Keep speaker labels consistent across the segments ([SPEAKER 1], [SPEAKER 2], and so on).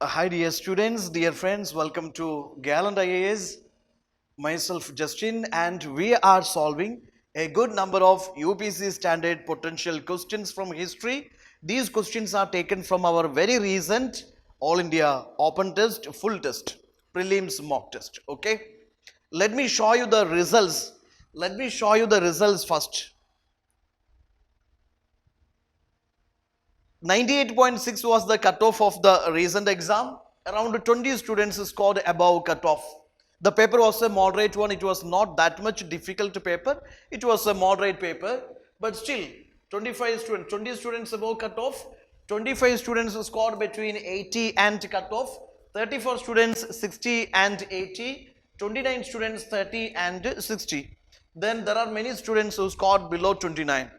[SPEAKER 1] Hi dear students, dear friends, welcome to Gallant IAS. Myself Justin, and we are solving a good number of UPSC standard potential questions from history. These questions are taken from our very recent All India Open Test, Full Test, Prelims Mock Test. Okay, let me show you the results. Let me show you the results first. 98.6 was the cutoff of the recent exam. Around 20 students scored above cutoff. The paper was a moderate one. It was not that much difficult paper. It was a moderate paper. But still, 20 students above cutoff. 25 students scored between 80 and cutoff. 34 students 60 and 80. 29 students 30 and 60. Then there are many students who scored below 29.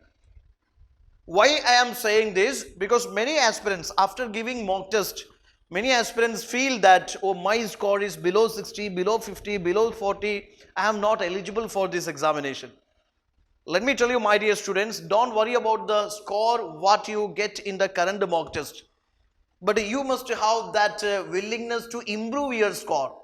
[SPEAKER 1] Why I am saying this? Because many aspirants, after giving mock test, many aspirants feel that, oh, my score is below 60, below 50, below 40. I am not eligible for this examination. Let me tell you, my dear students, don't worry about the score, what you get in the current mock test. But you must have that willingness to improve your score.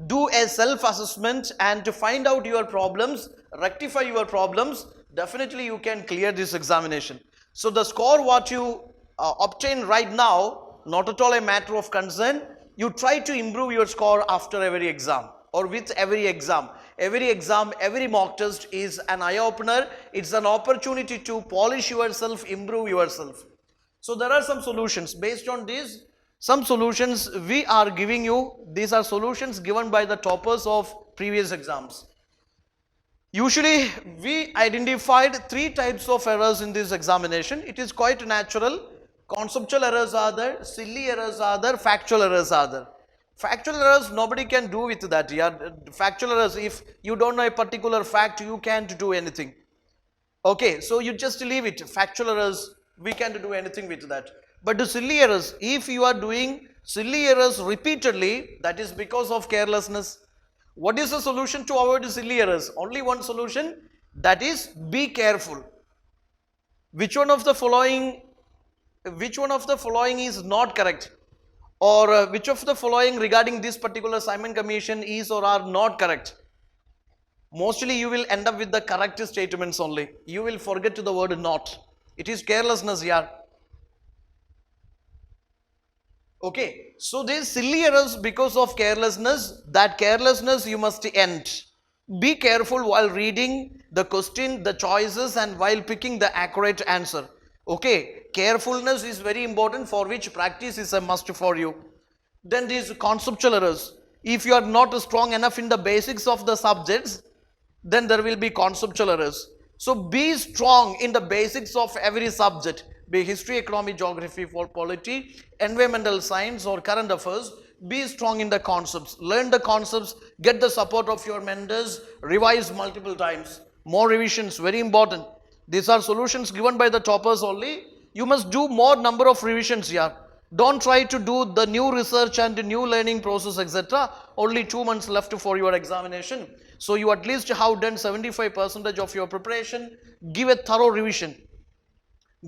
[SPEAKER 1] Do a self-assessment and to find out your problems, rectify your problems. Definitely you can clear this examination. So the score what you obtain right now, not at all a matter of concern. You try to improve your score after every exam or with every exam. Every exam, every mock test is an eye-opener. It's an opportunity to polish yourself, improve yourself. So there are some solutions. Based on this, some solutions we are giving you. These are solutions given by the toppers of previous exams. Usually, we identified 3 types of errors in this examination. It is quite natural. Conceptual errors are there, silly errors are there, factual errors are there. Factual errors, nobody can do with that. Yeah, factual errors, if you don't know a particular fact, you can't do anything. Okay, so you just leave it. Factual errors, we can't do anything with that. But the silly errors, if you are doing silly errors repeatedly, that is because of carelessness. What is the solution to avoid silly errors? Only one solution, that is be careful. Which one of the following is not correct, or which of the following regarding this particular Simon Commission is or are not correct? Mostly you will end up with the correct statements only. You will forget the word not. It is carelessness here. Okay, so these silly errors because of carelessness, that carelessness you must end. Be careful while reading the question, the choices, and while picking the accurate answer. Okay, carefulness is very important, for which practice is a must for you. Then these conceptual errors. If you are not strong enough in the basics of the subjects, then there will be conceptual errors. So be strong in the basics of every subject. Be history, economy, geography, polity, environmental science or current affairs. Be strong in the concepts. Learn the concepts. Get the support of your mentors. Revise multiple times. More revisions, very important. These are solutions given by the toppers only. You must do more number of revisions here. Don't try to do the new research and the new learning process, etc. Only 2 months left for your examination. So you at least have done 75% of your preparation. Give a thorough revision.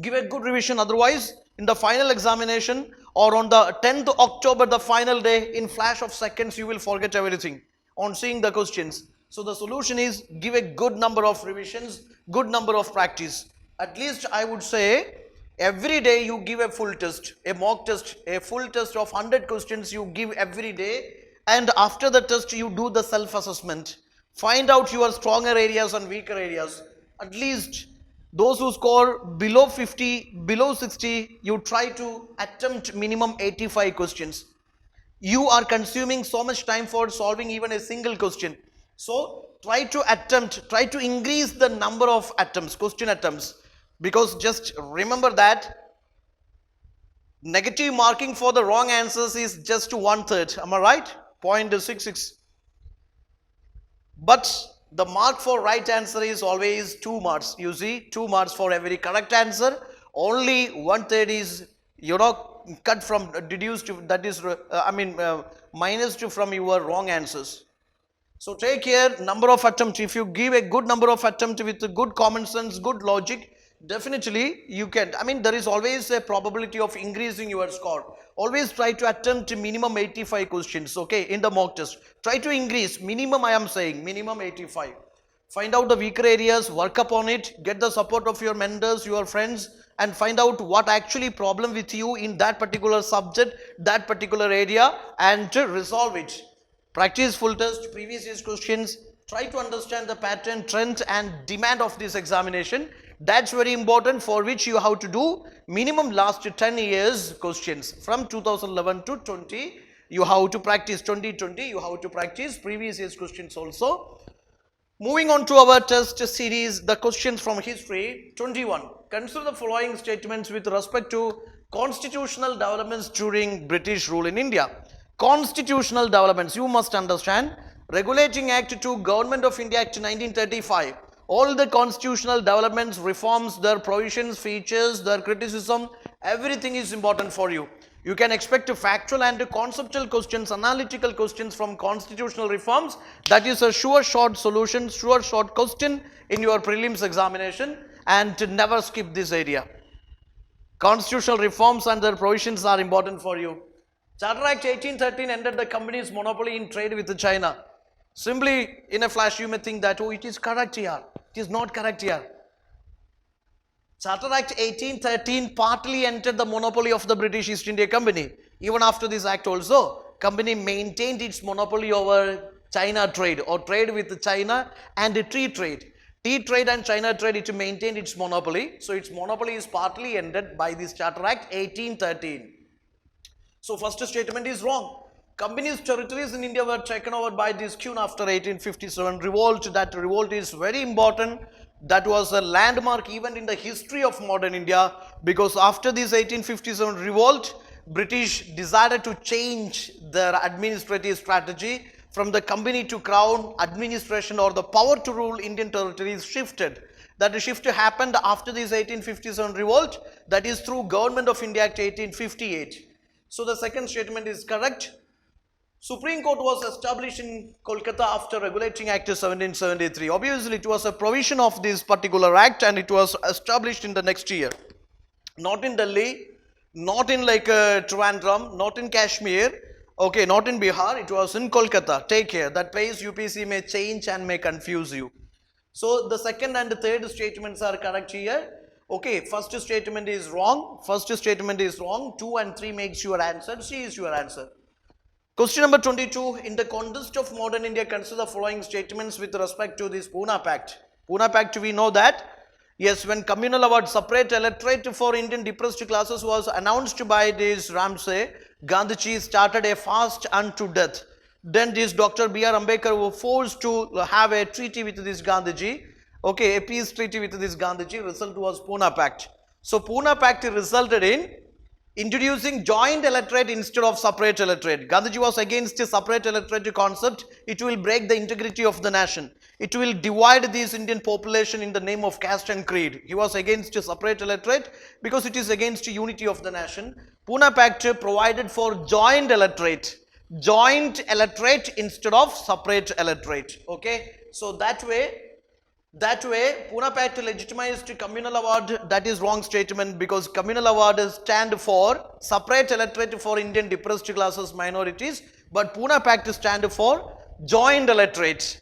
[SPEAKER 1] Give a good revision, otherwise in the final examination or on the 10th October, the final day, in flash of seconds you will forget everything on seeing the questions. So the solution is give a good number of revisions, good number of practice. At least I would say every day you give a full test, a mock test, a full test of 100 questions you give every day, and after the test you do the self-assessment. Find out your stronger areas and weaker areas. At least those who score below 50, below 60, you try to attempt minimum 85 questions. You are consuming so much time for solving even a single question. So try to increase the number of attempts, question attempts. Because just remember that negative marking for the wrong answers is just 1/3. Am I right? 0.66. But the mark for right answer is always 2 marks. You see, 2 marks for every correct answer. Only 1/3 is, cut from, deduced, that is, minus from your wrong answers. So take care, number of attempts. If you give a good number of attempts with good common sense, good logic, Definitely, you can. I mean, there is always a probability of increasing your score. Always try to attempt minimum 85 questions, okay, in the mock test. Try to increase, minimum I am saying, minimum 85. Find out the weaker areas, work upon it, get the support of your mentors, your friends, and find out what actually problem with you in that particular subject, that particular area, and to resolve it. Practice full test, previous year's questions, try to understand the pattern, trend and demand of this examination. That's very important, for which you have to do minimum last 10 years questions from 2011 to 20. You have to practice 2020, you have to practice previous year's questions also. Moving on to our test series, the questions from history. 21. Consider the following statements with respect to constitutional developments during British rule in India. Constitutional developments, you must understand. Regulating Act 2, Government of India Act 1935. All the constitutional developments, reforms, their provisions, features, their criticism, everything is important for you. You can expect factual and conceptual questions, analytical questions from constitutional reforms. That is a sure short solution, sure short question in your prelims examination, and to never skip this area. Constitutional reforms and their provisions are important for you. Charter Act 1813 ended the company's monopoly in trade with China. Simply in a flash you may think that, oh, it is correct here. It is not correct here. Charter Act 1813 partly entered the monopoly of the British East India Company. Even after this act also, company maintained its monopoly over China trade or trade with China and tea trade. Tea trade and China trade, it maintained its monopoly. So its monopoly is partly ended by this Charter Act 1813. So first statement is wrong. Company's territories in India were taken over by this Queen after 1857 revolt. That revolt is very important. That was a landmark event in the history of modern India, because after this 1857 revolt, British decided to change their administrative strategy from the company to crown administration, or the power to rule Indian territories shifted. That shift happened after this 1857 revolt, that is through Government of India Act 1858. So the second statement is correct. Supreme Court was established in Kolkata after Regulating Act 1773. Obviously, it was a provision of this particular act and it was established in the next year. Not in Delhi, not in like Trivandrum, not in Kashmir, okay, not in Bihar, it was in Kolkata. Take care, that place UPSC may change and may confuse you. So, the second and the third statements are correct here. Okay, first statement is wrong, 2 and 3 makes your answer, C is your answer. Question number 22. In the context of modern India, consider the following statements with respect to this Pune Pact. Pune Pact, we know that, yes, when communal award separate electorate for Indian depressed classes was announced by this Ramsay, Gandhiji started a fast unto death. Then this Dr. B.R. Ambedkar was forced to have a treaty with this Gandhiji. Okay, a peace treaty with this Gandhiji. Result was Pune Pact. So Pune Pact resulted in introducing joint electorate instead of separate electorate. Gandhiji was against a separate electorate concept. It will break the integrity of the nation. It will divide this Indian population in the name of caste and creed. He was against a separate electorate because it is against unity of the nation. Pune Pact provided for joint electorate instead of separate electorate. Okay, so that way Pune Pact legitimized communal award. That is wrong statement, because communal award stand for separate electorate for Indian depressed classes, minorities, but Pune Pact stand for joint electorate,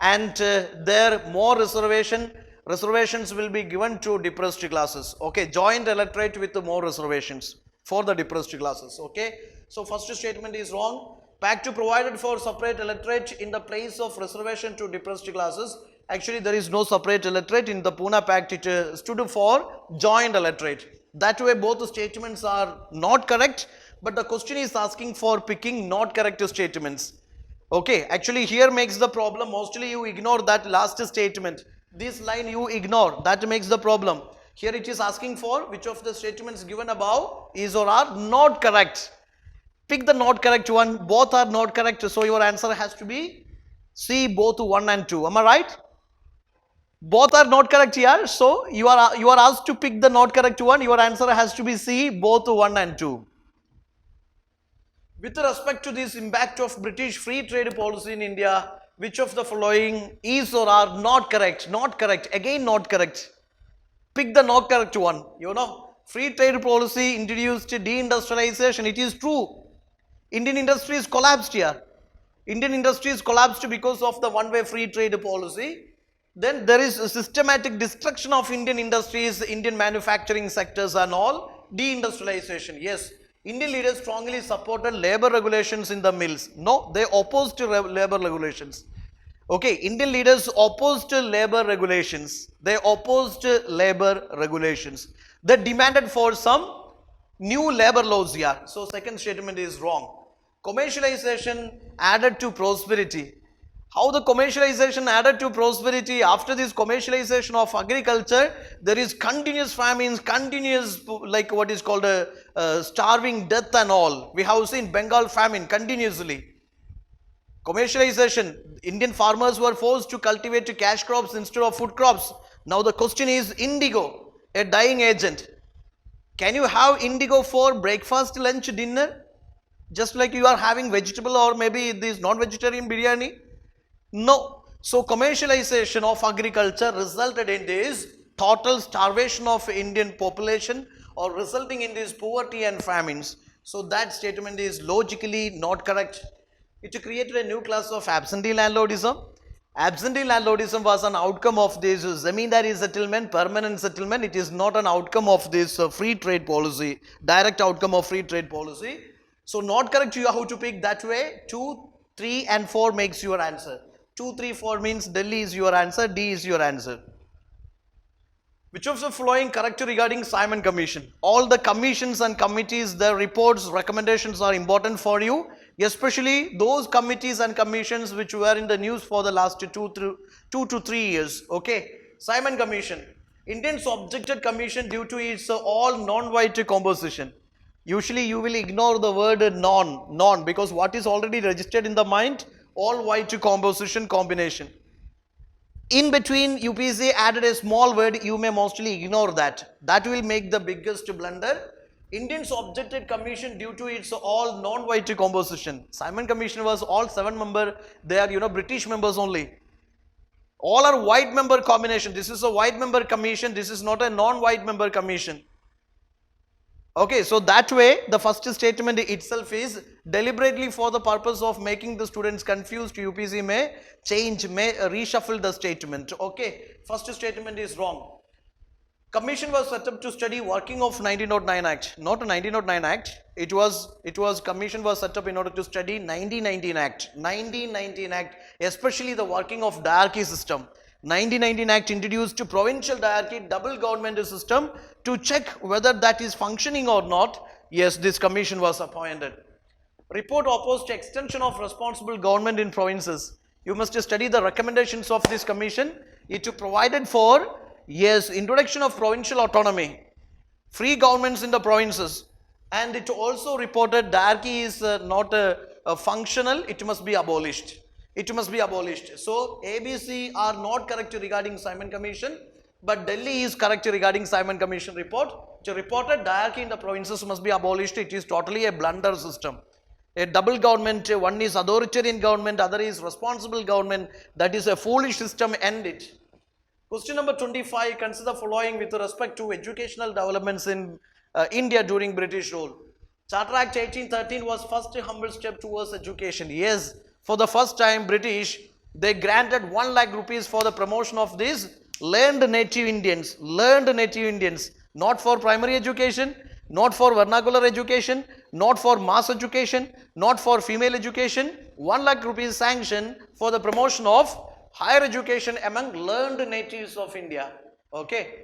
[SPEAKER 1] and there more reservations will be given to depressed classes. Okay, joint electorate with more reservations for the depressed classes. Okay, so first statement is wrong. Pact provided for separate electorate in the place of reservation to depressed classes. Actually, there is no separate electorate in the Pune Pact. It stood for joint electorate. That way, both statements are not correct, but the question is asking for picking not correct statements. Okay, actually here makes the problem. Mostly you ignore that last statement. This line you ignore. That makes the problem. Here it is asking for which of the statements given above is or are not correct. Pick the not correct one. Both are not correct, so your answer has to be C, both 1 and 2. Am I right? Both are not correct here, so you are asked to pick the not correct one. Your answer has to be C, both 1 and 2. With respect to this impact of British free trade policy in India, which of the following is or are not correct? Not correct. Again, not correct. Pick the not correct one. You know, free trade policy introduced deindustrialization. It is true. Indian industry is collapsed here. Indian industry is collapsed because of the one-way free trade policy. Then there is a systematic destruction of Indian industries, Indian manufacturing sectors and all. Deindustrialization. Yes, Indian leaders strongly supported labor regulations in the mills. No, they opposed to labor regulations. Okay, Indian leaders opposed labor regulations. They opposed labor regulations. They demanded for some new labor laws here. So second statement is wrong. Commercialization added to prosperity. How the commercialization added to prosperity? After this commercialization of agriculture, there is continuous famines, continuous like what is called a starving death and all. We have seen Bengal famine continuously. Commercialization, Indian farmers were forced to cultivate cash crops instead of food crops. Now the question is indigo, a dyeing agent. Can you have indigo for breakfast, lunch, dinner? Just like you are having vegetable or maybe this non-vegetarian biryani? No. So commercialization of agriculture resulted in this total starvation of Indian population or resulting in this poverty and famines. So that statement is logically not correct. It created a new class of absentee landlordism. Absentee landlordism was an outcome of this zamindari settlement, permanent settlement. It is not an outcome of this free trade policy, direct outcome of free trade policy. So not correct, you have to pick that way. 2, 3 and 4 makes your answer. 2, 3, 4 means Delhi is your answer, D is your answer. Which of the following correct regarding Simon Commission? All the commissions and committees, their reports, recommendations are important for you. Especially those committees and commissions which were in the news for the last 2 to 3 years. Okay, Simon Commission. Indians objected commission due to its all non-white composition. Usually you will ignore the word non because what is already registered in the mind, all white composition combination. In between UPSC added a small word, you may mostly ignore that. That will make the biggest blunder. Indians objected commission due to its all non-white composition. Simon Commission was all 7 member, they are British members only. All are white member combination. This is a white member commission, this is not a non-white member commission. Okay, so that way the first statement itself is deliberately for the purpose of making the students confused. UPSC may change, may reshuffle the statement. Okay, first statement is wrong. Commission was set up to study working of 1909 Act, not 1909 Act. It was commission was set up in order to study 1919 Act. 1919 Act, especially the working of diarchy system. 1919 Act introduced provincial diarchy, double government system to check whether that is functioning or not. Yes, this commission was appointed. Report opposed extension of responsible government in provinces. You must study the recommendations of this commission. It provided for yes, introduction of provincial autonomy, free governments in the provinces, and it also reported diarchy is not functional, it must be abolished. It must be abolished. So ABC are not correct regarding Simon Commission, but Delhi is correct regarding Simon Commission report. It reported diarchy in the provinces must be abolished. It is totally a blunder system. A double government, one is authoritarian government, other is responsible government. That is a foolish system, end it. Question number 25, consider following with respect to educational developments in India during British rule. Charter Act 1813 was first humble step towards education. Yes, for the first time British, they granted 1 lakh rupees for the promotion of these learned native Indians, not for primary education, not for vernacular education, not for mass education, not for female education. 1 lakh rupees sanction for the promotion of higher education among learned natives of India. Okay.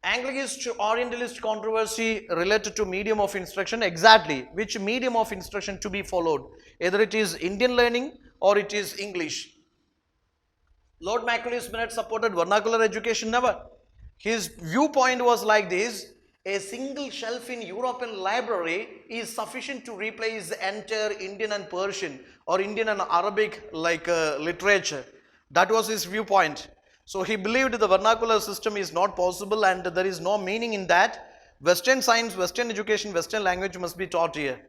[SPEAKER 1] Anglicist Orientalist controversy related to medium of instruction. Exactly. Which medium of instruction to be followed? Either it is Indian learning or it is English. Lord Macaulay's Minute supported vernacular education? Never. His viewpoint was like this: a single shelf in European library is sufficient to replace the entire Indian and Persian or Indian and Arabic literature. That was his viewpoint. So he believed the vernacular system is not possible and there is no meaning in that. Western science, Western education, Western language must be taught here.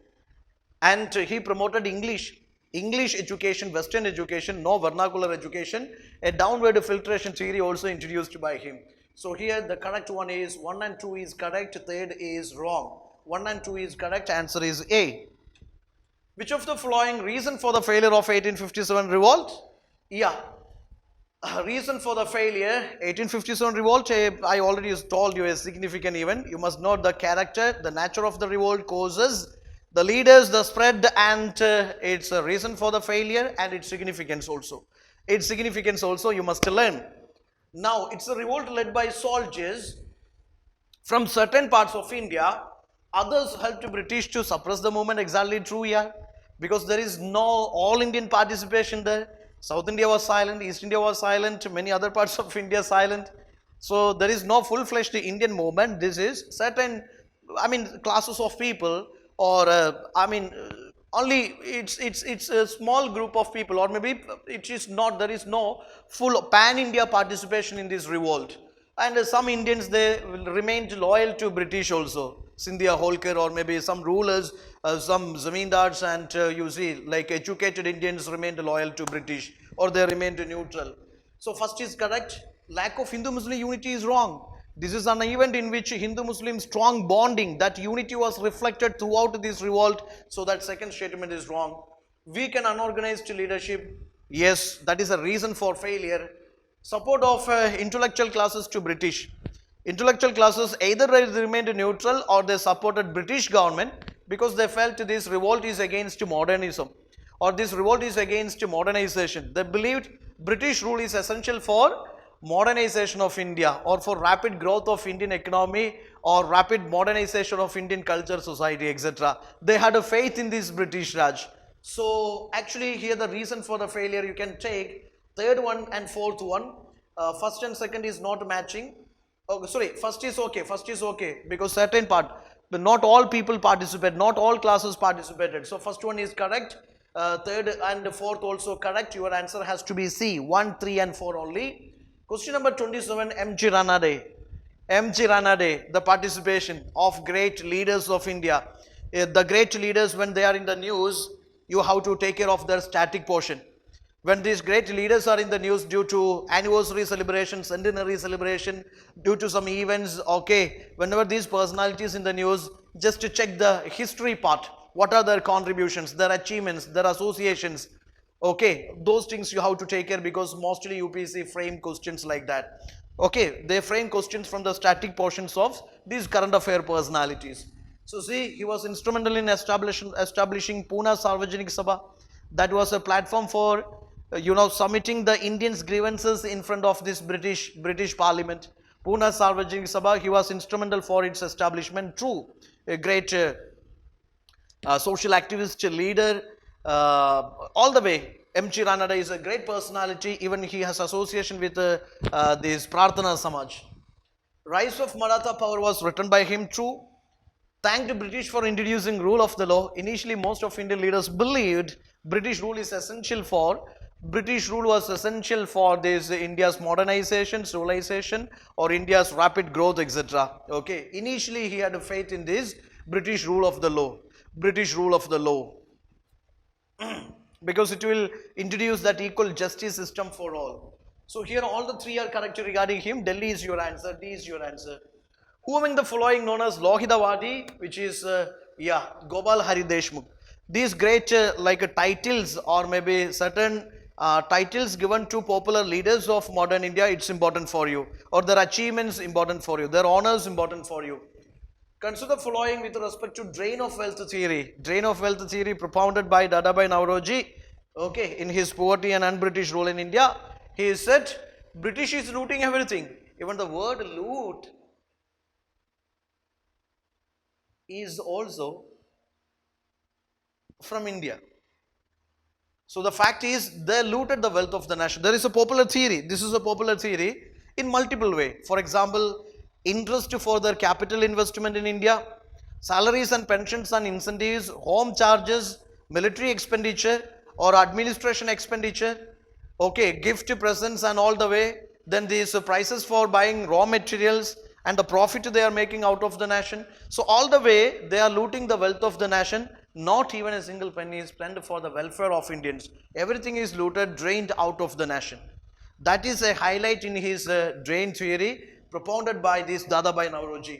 [SPEAKER 1] And he promoted English education, Western education, no vernacular education. A downward filtration theory also introduced by him. So here the correct one is 1 and 2 is correct, third is wrong. 1 and 2 is correct, answer is A. Which of the following reason for the failure of 1857 revolt? Yeah, reason for the failure 1857 revolt, I already told you a significant event. You must know the character, the nature of the revolt, causes, the leaders, the spread, and its a reason for the failure and its significance also. Its significance also you must learn. Now it's a revolt led by soldiers from certain parts of India. Others helped British to suppress the movement. Exactly true, yeah. Because there is no all Indian participation there. South India was silent, East India was silent, many other parts of India silent. So there is no full-fledged Indian movement. This is certain, I mean, classes of people, or only it's a small group of people, or maybe it is not. There is no full pan-India participation in this revolt. And some Indians, they remained loyal to British also. Sindhya Holkar, or maybe some rulers, some zamindars, and you see like educated Indians remained loyal to British, or they remained neutral. So first is correct. Lack of Hindu-Muslim unity is wrong. This is an event in which Hindu-Muslim strong bonding, that unity was reflected throughout this revolt. So that second statement is wrong. Weak and unorganized leadership. Yes, that is a reason for failure. Support of intellectual classes to British. Intellectual classes either remained neutral or they supported British government because they felt this revolt is against modernism, or this revolt is against modernization. They believed British rule is essential for modernization of India, or for rapid growth of Indian economy, or rapid modernization of Indian culture, society, etc. They had a faith in this British Raj. So actually here the reason for the failure, you can take third one and fourth one. First and second is not matching. Oh, sorry, first is okay because certain part, but not all people participate, not all classes participated. So first one is correct, third and fourth also correct. Your answer has to be C, 1, 3 and 4 only. Question number 27, M.G. Ranade. M.G. Ranade, the participation of great leaders of India. The great leaders, when they are in the news, you have to take care of their static portion. When these great leaders are in the news due to anniversary celebration, centenary celebration, due to some events, okay, whenever these personalities in the news, just to check the history part, what are their contributions, their achievements, their associations, okay, those things you have to take care, because mostly UPSC frame questions like that. Okay, they frame questions from the static portions of these current affair personalities. So see, he was instrumental in establishing Pune Sarvajanik Sabha. That was a platform for submitting the Indians' grievances in front of this British Parliament. Pune Sarvajanik Sabha, he was instrumental for its establishment. True, a great social activist, leader, all the way. M.G. Ranade is a great personality. Even he has association with this Prarthana Samaj. Rise of Maratha power was written by him. True. Thanked the British for introducing rule of the law. Initially, most of Indian leaders believed British rule was essential for this India's modernization, civilization, or India's rapid growth, etc. Okay, initially he had a faith in this British rule of the law, because it will introduce that equal justice system for all. So here all the three are correct regarding him. Delhi is your answer, D is your answer. Who among the following known as Lohidawadi, which is Gopal Hari Deshmukh. These great titles, or maybe certain titles given to popular leaders of modern India, it's important for you, or their achievements important for you, their honors important for you. Consider the following with respect to drain of wealth theory. Drain of wealth theory propounded by Dadabhai Naoroji, okay, in his Poverty and Un-British Rule in India. He said British is looting everything. Even the word loot is also from India. So the fact is, they looted the wealth of the nation. There is a popular theory. This is a popular theory in multiple ways. For example, interest for their capital investment in India, salaries and pensions and incentives, home charges, military expenditure or administration expenditure, okay, gift presents and all the way. Then these prices for buying raw materials and the profit they are making out of the nation. So all the way they are looting the wealth of the nation. Not even a single penny is spent for the welfare of Indians. Everything is looted, drained out of the nation. That is a highlight in his drain theory propounded by this Dadabhai Naoroji.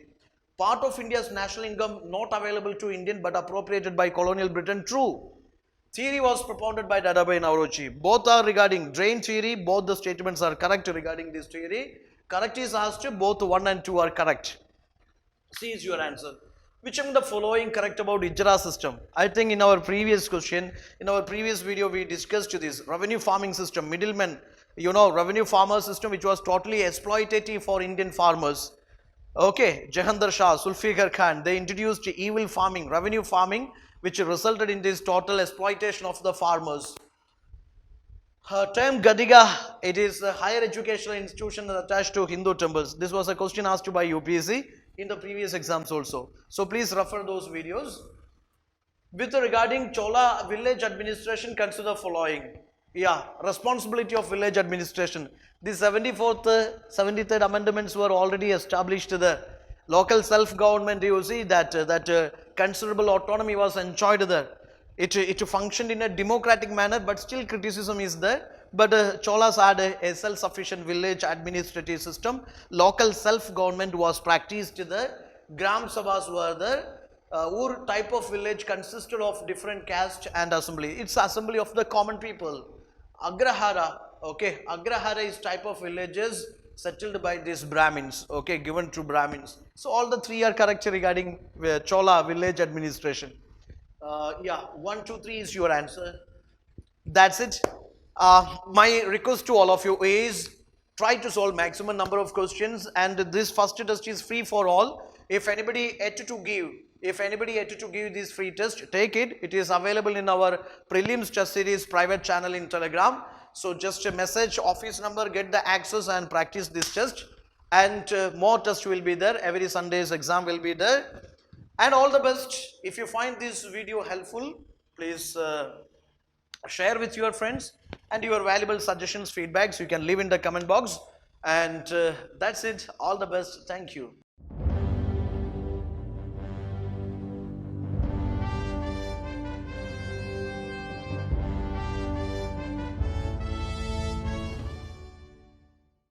[SPEAKER 1] Part of India's national income not available to Indian but appropriated by colonial Britain. True. Theory was propounded by Dadabhai Naoroji. Both are regarding drain theory. Both the statements are correct regarding this theory. Correct is asked. Both 1 and 2 are correct. C is your answer. Which among the following correct about Ijara system? I think in our previous question, in our previous video, we discussed this revenue farming system, middlemen, revenue farmer system, which was totally exploitative for Indian farmers. Okay, Jahandar Shah, Zulfikar Khan, they introduced evil farming, revenue farming, which resulted in this total exploitation of the farmers. Her term Gadiga, it is a higher educational institution attached to Hindu temples. This was a question asked by UPSC in the previous exams also. So please refer those videos. With regarding Chola village administration, consider following. Yeah, responsibility of village administration. The 73rd amendments were already established. The local self-government, you see that considerable autonomy was enjoyed there. It functioned in a democratic manner, but still criticism is there. But Cholas had a self-sufficient village administrative system. Local self-government was practiced there. Gram Sabhas were there. Ur type of village consisted of different caste and assembly. It's assembly of the common people. Agrahara, okay, Agrahara is type of villages settled by these Brahmins, okay, given to Brahmins. So all the 3 are correct regarding Chola village administration. Yeah, 1, 2, 3 is your answer. That's it. My request to all of you is try to solve maximum number of questions, and this first test is free for all. If anybody had to give this free test, take it. It is available in our prelims test series private channel in Telegram. So just a message office number, get the access and practice this test, and more tests will be there. Every Sunday's exam will be there. And all the best. If you find this video helpful, please share with your friends, and your valuable suggestions, feedbacks you can leave in the comment box. And that's it. All the best. Thank you.